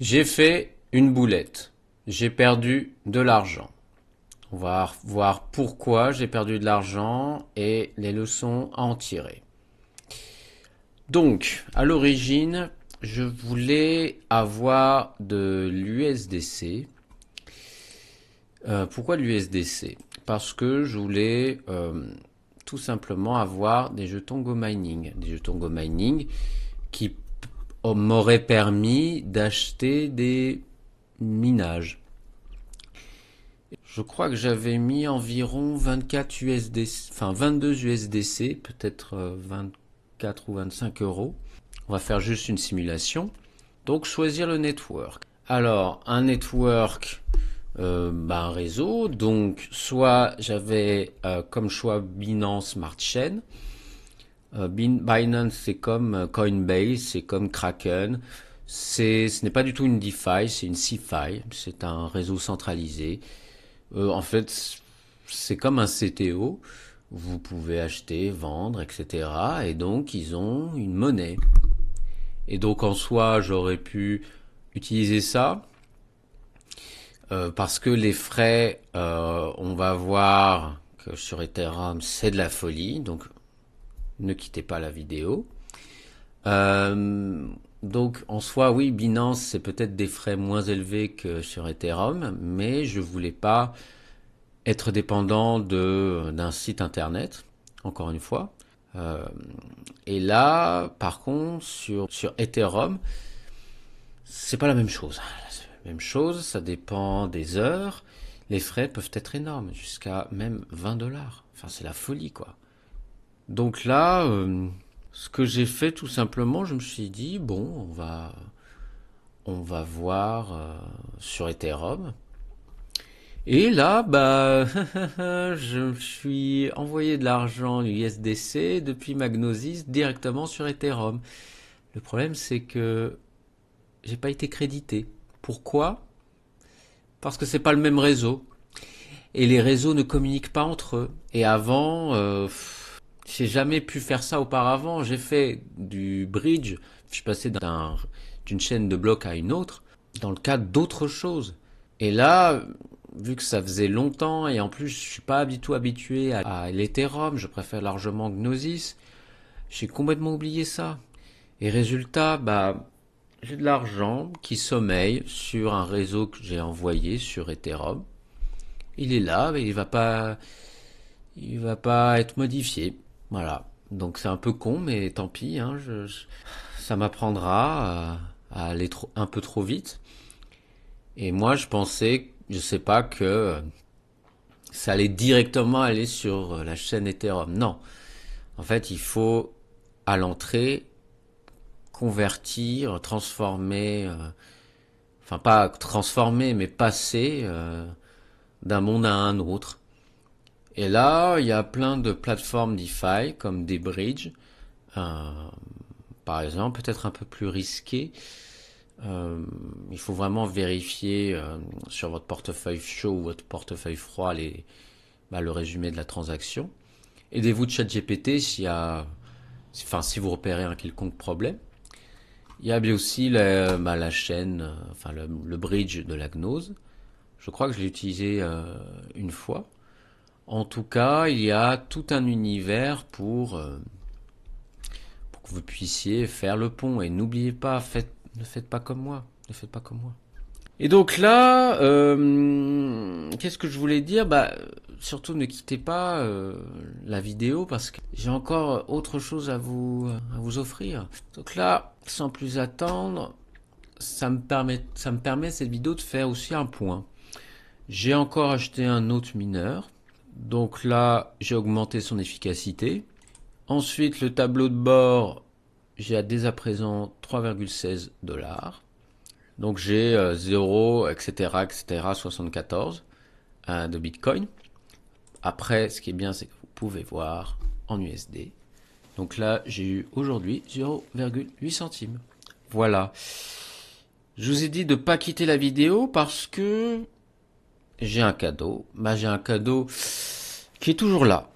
J'ai fait une boulette. J'ai perdu de l'argent. On va voir pourquoi j'ai perdu de l'argent et les leçons à en tirer. Donc, à l'origine, je voulais avoir de l'USDC. Pourquoi de l'USDC? Parce que je voulais tout simplement avoir des jetons Go Mining. Des jetons Go Mining qui m'auraient permis d'acheter des minages. Je crois que j'avais mis environ 24 USDC, enfin 22 USDC, peut-être 24 ou 25 euros. On va faire juste une simulation. Donc choisir le network. Alors un network, un réseau. Donc soit j'avais comme choix Binance Smart Chain. Binance c'est comme Coinbase, c'est comme Kraken. Ce n'est pas du tout une DeFi, c'est une CeFi. C'est un réseau centralisé. En fait, c'est comme un CTO. Vous pouvez acheter, vendre, etc. Et donc, ils ont une monnaie. Et donc, en soi, j'aurais pu utiliser ça parce que les frais, on va voir que sur Ethereum, c'est de la folie. Donc, ne quittez pas la vidéo. Euh, donc, en soi, oui, Binance, c'est peut-être des frais moins élevés que sur Ethereum, mais je voulais pas être dépendant d'un site internet, encore une fois. Euh, et là, par contre, sur Ethereum, c'est pas la même chose. C'est la même chose, ça dépend des heures. Les frais peuvent être énormes, jusqu'à même 20 dollars. Enfin, c'est la folie, quoi. Donc là, ce que j'ai fait tout simplement, je me suis dit, bon, on va voir sur Ethereum. Et là, je me suis envoyé de l'argent USDC depuis ma Gnosis directement sur Ethereum. Le problème, c'est que j'ai pas été crédité. Pourquoi? Parce que c'est pas le même réseau. Et les réseaux ne communiquent pas entre eux. Et avant, j'ai jamais pu faire ça auparavant. J'ai fait du bridge. Je suis passé d'une chaîne de blocs à une autre dans le cadre d'autres choses. Et là, vu que ça faisait longtemps et en plus je suis pas du tout habitué à l'Ethereum, je préfère largement Gnosis, j'ai complètement oublié ça. Et résultat, j'ai de l'argent qui sommeille sur un réseau que j'ai envoyé sur Ethereum. Il est là, mais il va pas être modifié. Voilà. Donc c'est un peu con, mais tant pis. Hein, ça m'apprendra à aller un peu trop vite. Et moi, je pensais, je sais pas, que ça allait directement aller sur la chaîne Ethereum. Non. En fait, il faut, à l'entrée, convertir, transformer, enfin pas transformer, mais passer d'un monde à un autre. Et là, il y a plein de plateformes DeFi, comme des bridges, euh, par exemple, peut-être un peu plus risquées. Il faut vraiment vérifier sur votre portefeuille chaud ou votre portefeuille froid le résumé de la transaction. Aidez-vous de ChatGPT si vous repérez un quelconque problème. Il y a bien aussi la chaîne, enfin le bridge de la gnose. Je crois que je l'ai utilisé une fois. En tout cas, il y a tout un univers pour que vous puissiez faire le pont. Et n'oubliez pas, ne faites pas comme moi. Ne faites pas comme moi. Et donc là, qu'est-ce que je voulais dire? Surtout ne quittez pas la vidéo parce que j'ai encore autre chose à vous offrir. Donc là, sans plus attendre, ça me permet cette vidéo de faire aussi un point. J'ai encore acheté un autre mineur. Donc là, j'ai augmenté son efficacité. Ensuite, le tableau de bord, j'ai dès à présent 3,16 dollars. Donc j'ai 0, etc., etc., 74 de Bitcoin. Après, ce qui est bien, c'est que vous pouvez voir en USD. Donc là, j'ai eu aujourd'hui 0,8 centimes. Voilà. Je vous ai dit de ne pas quitter la vidéo parce que j'ai un cadeau. J'ai un cadeau qui est toujours là.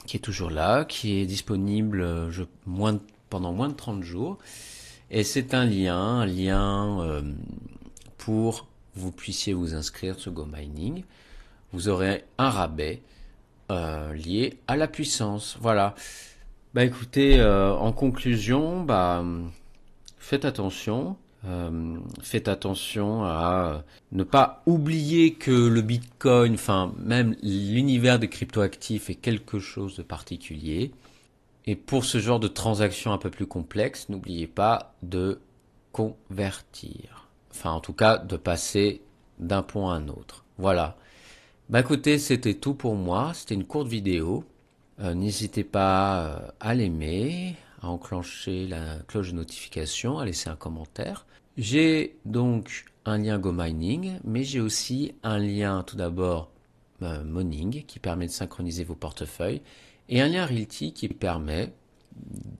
Qui est disponible pendant moins de 30 jours. Et c'est un lien pour que vous puissiez vous inscrire sur GoMining. Vous aurez un rabais lié à la puissance. Voilà. Bah écoutez, en conclusion, faites attention. Faites attention à ne pas oublier que le Bitcoin, enfin même l'univers des cryptoactifs est quelque chose de particulier. Et pour ce genre de transactions un peu plus complexes, n'oubliez pas de convertir. Enfin en tout cas de passer d'un point à un autre. Voilà. Bah écoutez, c'était tout pour moi. C'était une courte vidéo. N'hésitez pas à l'aimer, à enclencher la cloche de notification, à laisser un commentaire. J'ai donc un lien GoMining, mais j'ai aussi un lien tout d'abord Moning qui permet de synchroniser vos portefeuilles et un lien Realty qui permet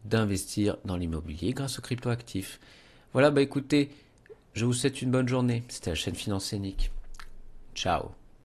d'investir dans l'immobilier grâce aux cryptoactifs. Voilà, bah écoutez, je vous souhaite une bonne journée. C'était la chaîne Finance Scénique. Ciao.